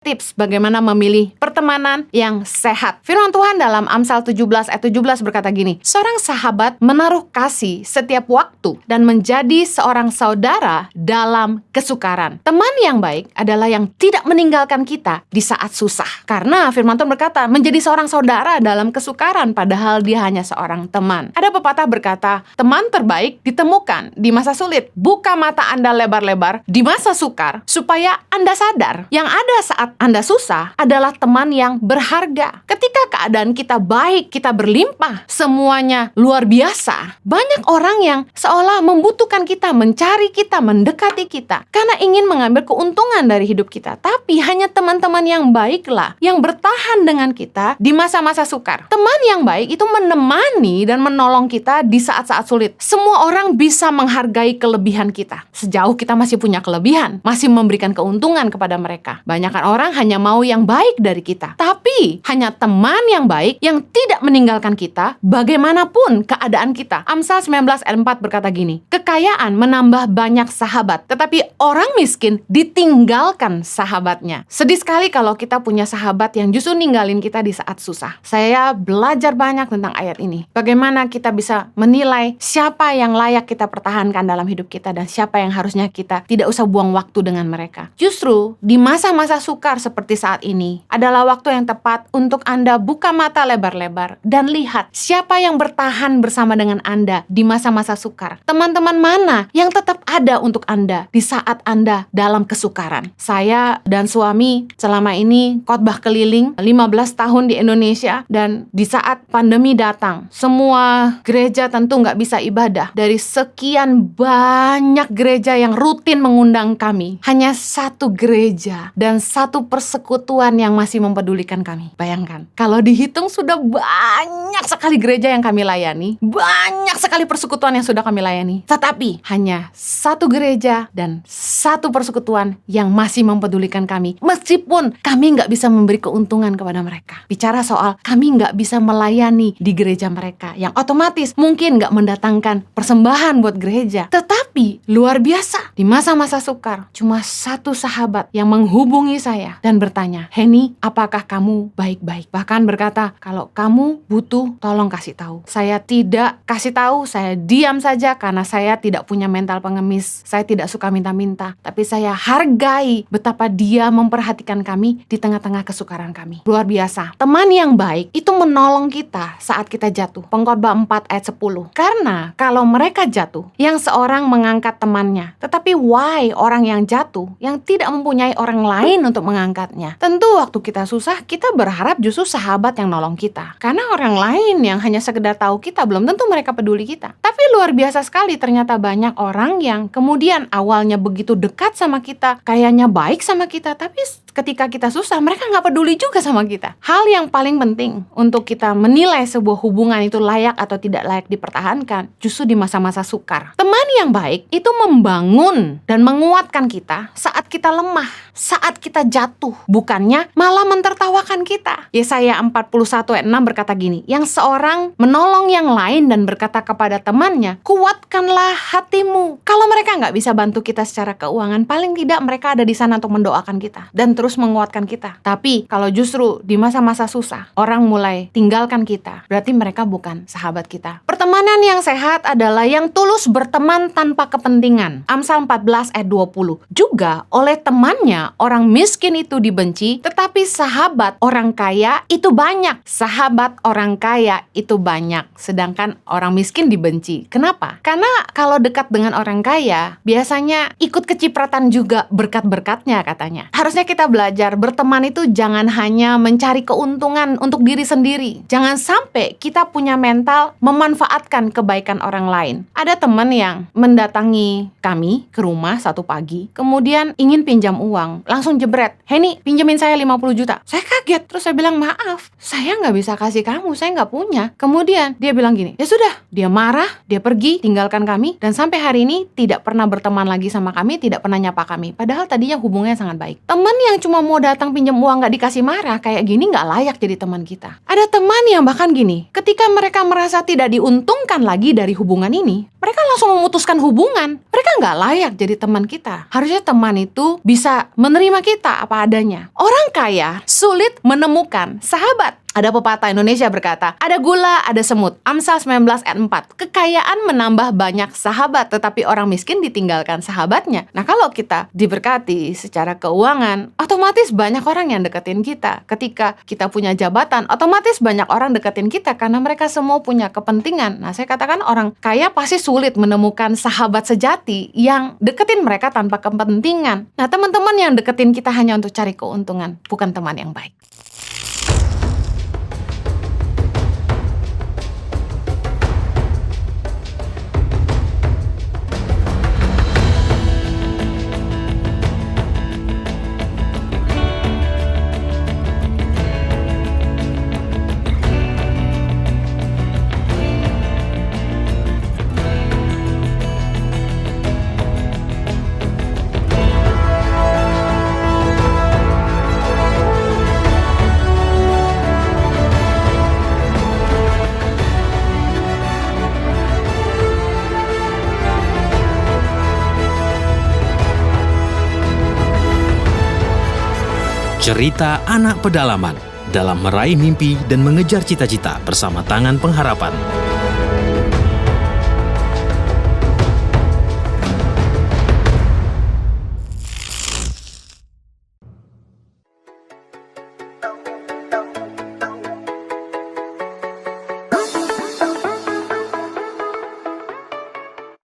tips bagaimana memilih pertemanan yang sehat. Firman Tuhan dalam Amsal 17 ayat 17 berkata gini, seorang sahabat menaruh kasih setiap waktu dan menjadi seorang saudara dalam kesukaran. Teman yang baik adalah yang tidak meninggalkan kita di saat susah. Karena firman Tuhan berkata, menjadi seorang saudara dalam kesukaran padahal dia hanya seorang teman. Ada pepatah berkata, teman terbaik ditemukan di masa sulit. Buka mata Anda lebar-lebar di masa sukar supaya Anda sadar yang ada saat Anda susah adalah teman yang berharga. Ketika keadaan kita baik, kita berlimpah, semuanya luar biasa. Banyak orang yang seolah membutuhkan kita, mencari kita, mendekati kita karena ingin mengambil keuntungan dari hidup kita. Tapi hanya teman-teman yang baiklah yang bertahan dengan kita di masa-masa sukar. Teman yang baik itu menemani dan menolong kita di saat-saat sulit. Semua orang bisa menghargai kelebihan kita. Sejauh kita masih punya kelebihan, masih memberikan keuntungan kepada mereka. Banyak orang hanya mau yang baik dari kita. Tapi hanya teman yang baik yang tidak meninggalkan kita bagaimanapun keadaan kita. Amsal 19 ayat 4 berkata gini, kekayaan menambah banyak sahabat, tetapi orang miskin ditinggalkan sahabatnya. Sedih sekali kalau kita punya sahabat yang justru ninggalin kita di saat susah. Saya belajar banyak tentang ayat ini. Bagaimana kita bisa menilai siapa yang layak kita pertahankan dalam hidup kita dan siapa yang harusnya kita tidak usah buang waktu dengan mereka. Justru di masa-masa sukar seperti saat ini adalah waktu yang tepat untuk Anda buka mata lebar-lebar dan lihat siapa yang bertahan bersama dengan Anda di masa-masa sukar. Teman-teman mana yang tetap ada untuk Anda di saat Anda dalam kesukaran. Saya dan suami selama ini khotbah keliling 15 tahun di Indonesia, dan di saat pandemi datang, semua gereja tentu nggak bisa ibadah. Dari sekian banyak gereja yang rutin mengundang kami, hanya satu gereja dan satu persekutuan yang masih mempedulikan kami. Bayangkan, kalau dihitung sudah banyak sekali gereja yang kami layani, banyak sekali persekutuan yang sudah kami layani, tetapi hanya satu gereja dan satu persekutuan yang masih mempedulikan kami, meskipun kami nggak bisa memberi keuntungan kepada mereka. Bicara soal kami nggak bisa melayani di gereja mereka, yang otomatis mungkin nggak mendatangkan persembahan buat gereja, tetapi luar biasa di masa-masa sukar, cuma satu sahabat yang menghubungi saya dan bertanya, Henny, apakah kamu baik-baik? Bahkan berkata, kalau kamu butuh, tolong kasih tahu. Saya tidak kasih tahu, saya diam saja karena saya tidak punya mental pengemis. Saya tidak suka minta-minta, tapi saya hargai betapa dia memperhatikan kami di tengah-tengah kesukaran kami. Luar biasa. Teman yang baik itu menolong kita saat kita jatuh. Pengkhotbah 4 ayat 10. Karena kalau mereka jatuh, yang seorang mengangkat temannya. Tetapi why orang yang jatuh, yang tidak mempunyai orang lain untuk mengangkatnya? Tentu waktu kita susah, kita berharap justru sahabat yang nolong kita. Karena orang lain yang hanya sekedar tahu kita, belum tentu mereka peduli kita. Tapi luar biasa sekali, ternyata banyak orang yang kemudian awalnya begitu dekat sama kita, kayaknya baik sama kita, tapi ketika kita susah, mereka nggak peduli juga sama kita. Hal yang paling penting untuk kita menilai sebuah hubungan itu layak atau tidak layak dipertahankan, justru di masa-masa sukar. Teman yang baik itu membangun dan menguatkan kita saat kita lemah, saat kita jatuh, bukannya malah mentertawakan kita. Yesaya 41 ayat 6 berkata gini, yang seorang menolong yang lain dan berkata kepada temannya, kuatkanlah hatimu. Kalau mereka nggak bisa bantu kita secara keuangan, paling tidak mereka ada di sana untuk mendoakan kita dan terus menguatkan kita. Tapi kalau justru di masa-masa susah, orang mulai tinggalkan kita, berarti mereka bukan sahabat kita. Pertemanan yang sehat adalah yang tulus berteman tanpa kepentingan. Amsal 14 ayat 20. Juga oleh temannya, orang miskin itu dibenci, tetapi sahabat orang kaya itu banyak. Sahabat orang kaya itu banyak, sedangkan orang miskin dibenci. Kenapa? Karena kalau dekat dengan orang kaya, biasanya ikut kecipratan juga berkat-berkatnya katanya. Harusnya kita belajar berteman itu jangan hanya mencari keuntungan untuk diri sendiri. Jangan sampai kita punya mental memanfaatkan kebaikan orang lain. Ada teman yang mendatangi kami ke rumah satu pagi, kemudian ingin pinjam uang, langsung jebret, Henny, pinjemin saya 50 juta. Saya kaget, terus saya bilang, maaf, saya nggak bisa kasih kamu, saya nggak punya. Kemudian dia bilang gini, ya sudah, dia marah, dia pergi, tinggalkan kami, dan sampai hari ini tidak pernah berteman lagi sama kami, tidak pernah nyapa kami. Padahal tadinya hubungannya sangat baik. Teman yang cuma mau datang pinjam uang nggak dikasih marah, kayak gini nggak layak jadi teman kita. Ada teman yang bahkan gini, ketika mereka merasa tidak diuntungkan lagi dari hubungan ini, mereka langsung memutuskan hubungan. Mereka nggak layak jadi teman kita. Harusnya teman itu bisa menerima kita apa apa adanya. Orang kaya sulit menemukan sahabat. Ada pepatah Indonesia berkata, ada gula, ada semut. Amsal 19 ayat 4. Kekayaan menambah banyak sahabat, tetapi orang miskin ditinggalkan sahabatnya. Nah, kalau kita diberkati secara keuangan, otomatis banyak orang yang deketin kita. Ketika kita punya jabatan, otomatis banyak orang deketin kita karena mereka semua punya kepentingan. Nah, saya katakan orang kaya pasti sulit menemukan sahabat sejati yang deketin mereka tanpa kepentingan. Nah, teman-teman yang deketin kita hanya untuk cari keuntungan, bukan teman yang baik. Cerita anak pedalaman dalam meraih mimpi dan mengejar cita-cita bersama Tangan Pengharapan.